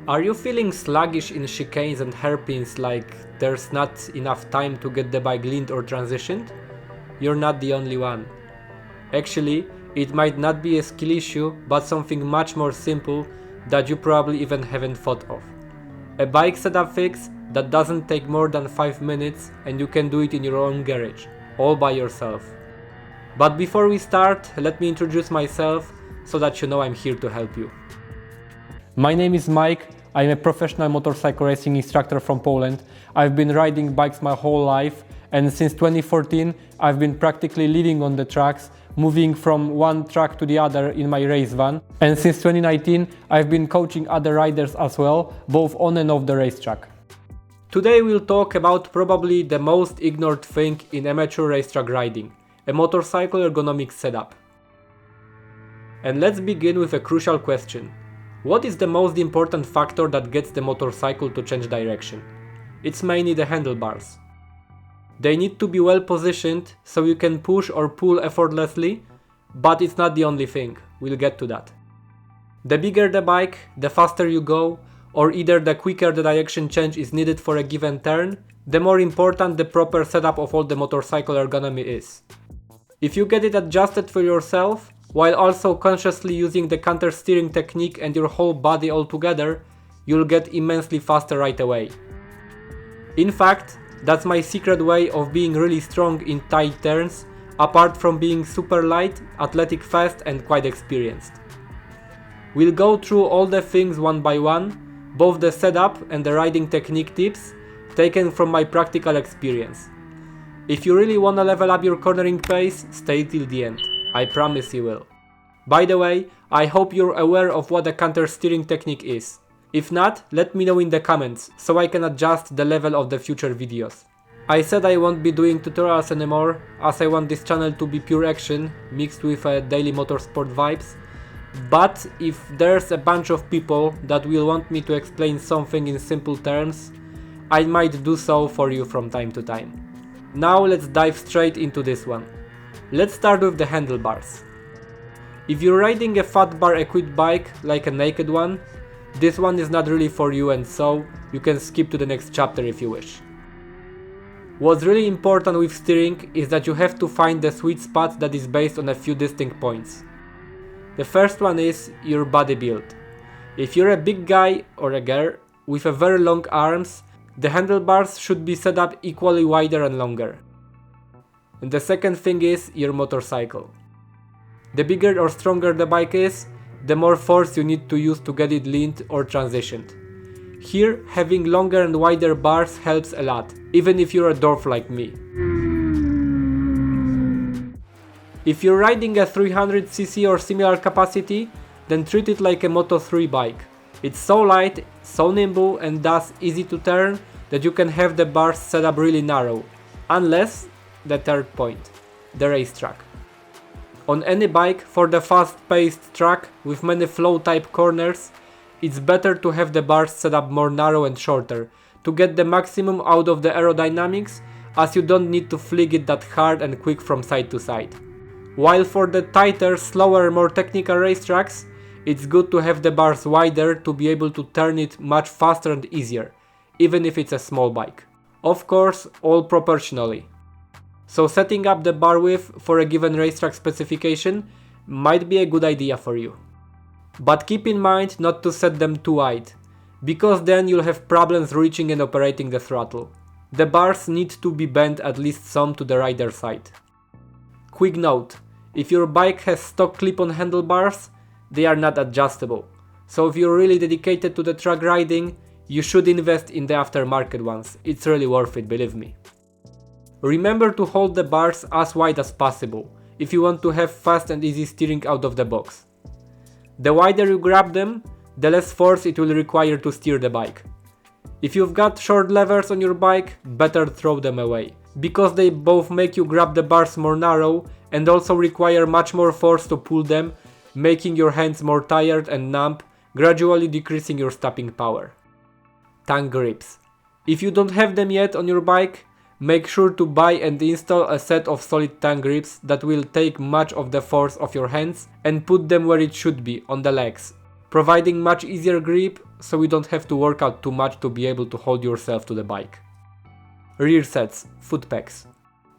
Are you feeling sluggish in chicanes and hairpins, like there's not enough time to get the bike leaned or transitioned? You're not the only one. Actually, it might not be a skill issue, but something much more simple that you probably even haven't thought of. A bike setup fix that doesn't take more than 5 minutes and you can do it in your own garage, all by yourself. But before we start, let me introduce myself so that you know I'm here to help you. My name is Mike. I'm a professional motorcycle racing instructor from Poland. I've been riding bikes my whole life, and since 2014 I've been practically living on the tracks, moving from one track to the other in my race van. And since 2019 I've been coaching other riders as well, both on and off the racetrack. Today we'll talk about probably the most ignored thing in amateur racetrack riding, a motorcycle ergonomics setup. And let's begin with a crucial question. What is the most important factor that gets the motorcycle to change direction? It's mainly the handlebars. They need to be well positioned so you can push or pull effortlessly, but it's not the only thing. We'll get to that. The bigger the bike, the faster you go, or either the quicker the direction change is needed for a given turn, the more important the proper setup of all the motorcycle ergonomy is. If you get it adjusted for yourself, while also consciously using the counter steering technique and your whole body all together, you'll get immensely faster right away. In fact, that's my secret way of being really strong in tight turns, apart from being super light, athletic fast and quite experienced. We'll go through all the things one by one, both the setup and the riding technique tips, taken from my practical experience. If you really wanna level up your cornering pace, stay till the end. I promise you will. By the way, I hope you're aware of what a counter steering technique is. If not, let me know in the comments, so I can adjust the level of the future videos. I said I won't be doing tutorials anymore, as I want this channel to be pure action, mixed with daily motorsport vibes. But if there's a bunch of people that will want me to explain something in simple terms, I might do so for you from time to time. Now let's dive straight into this one. Let's start with the handlebars. If you're riding a fat bar equipped bike like a naked one, this one is not really for you, and so you can skip to the next chapter if you wish. What's really important with steering is that you have to find the sweet spot that is based on a few distinct points. The first one is your body build. If you're a big guy or a girl with a very long arms, the handlebars should be set up equally wider and longer. And the second thing is your motorcycle. The bigger or stronger the bike is, the more force you need to use to get it leaned or transitioned. Here, having longer and wider bars helps a lot, even if you're a dwarf like me. If you're riding a 300cc or similar capacity, then treat it like a Moto3 bike. It's so light, so nimble and thus easy to turn that you can have the bars set up really narrow, unless the third point, the racetrack. On any bike for the fast-paced track with many flow-type corners, it's better to have the bars set up more narrow and shorter to get the maximum out of the aerodynamics, as you don't need to flick it that hard and quick from side to side. While for the tighter, slower, more technical racetracks, it's good to have the bars wider to be able to turn it much faster and easier, even if it's a small bike. Of course, all proportionally. So setting up the bar width for a given racetrack specification might be a good idea for you. But keep in mind not to set them too wide, because then you'll have problems reaching and operating the throttle. The bars need to be bent at least some to the rider side. Quick note, if your bike has stock clip-on handlebars, they are not adjustable. So if you're really dedicated to the track riding, you should invest in the aftermarket ones. It's really worth it, believe me. Remember to hold the bars as wide as possible if you want to have fast and easy steering out of the box. The wider you grab them, the less force it will require to steer the bike. If you've got short levers on your bike, better throw them away, because they both make you grab the bars more narrow and also require much more force to pull them, making your hands more tired and numb, gradually decreasing your stopping power. Tongue grips. If you don't have them yet on your bike, make sure to buy and install a set of solid tongue grips that will take much of the force of your hands and put them where it should be, on the legs, providing much easier grip so you don't have to work out too much to be able to hold yourself to the bike. Rearsets, foot pegs.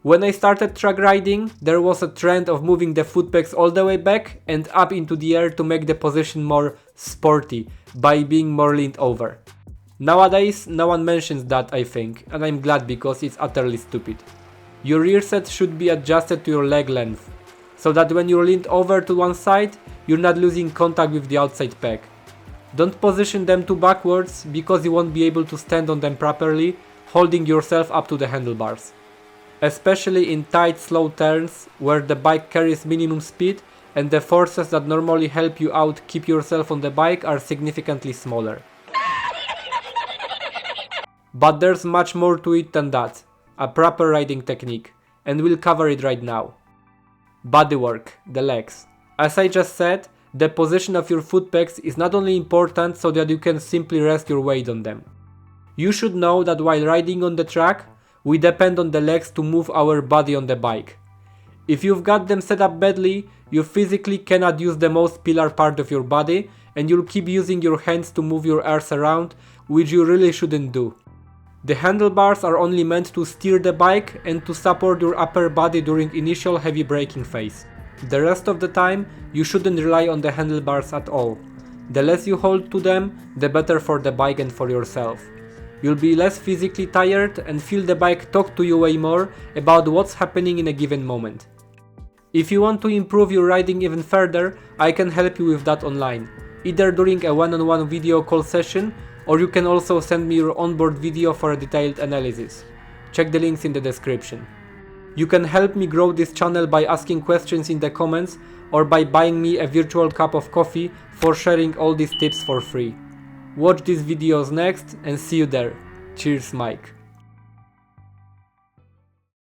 When I started track riding, there was a trend of moving the foot pegs all the way back and up into the air to make the position more sporty by being more leaned over. Nowadays, no one mentions that, I think, and I'm glad because it's utterly stupid. Your rear set should be adjusted to your leg length, so that when you're leaned over to one side, you're not losing contact with the outside peg. Don't position them too backwards because you won't be able to stand on them properly, holding yourself up to the handlebars. Especially in tight, slow turns, where the bike carries minimum speed and the forces that normally help you out keep yourself on the bike are significantly smaller. But there's much more to it than that, a proper riding technique, and we'll cover it right now. Bodywork, the legs. As I just said, the position of your foot pegs is not only important so that you can simply rest your weight on them. You should know that while riding on the track, we depend on the legs to move our body on the bike. If you've got them set up badly, you physically cannot use the most pillar part of your body and you'll keep using your hands to move your arse around, which you really shouldn't do. The handlebars are only meant to steer the bike and to support your upper body during initial heavy braking phase. The rest of the time, you shouldn't rely on the handlebars at all. The less you hold to them, the better for the bike and for yourself. You'll be less physically tired and feel the bike talk to you way more about what's happening in a given moment. If you want to improve your riding even further, I can help you with that online, either during a one-on-one video call session, or you can also send me your onboard video for a detailed analysis. Check the links in the description. You can help me grow this channel by asking questions in the comments or by buying me a virtual cup of coffee for sharing all these tips for free. Watch these videos next and see you there. Cheers, Mike.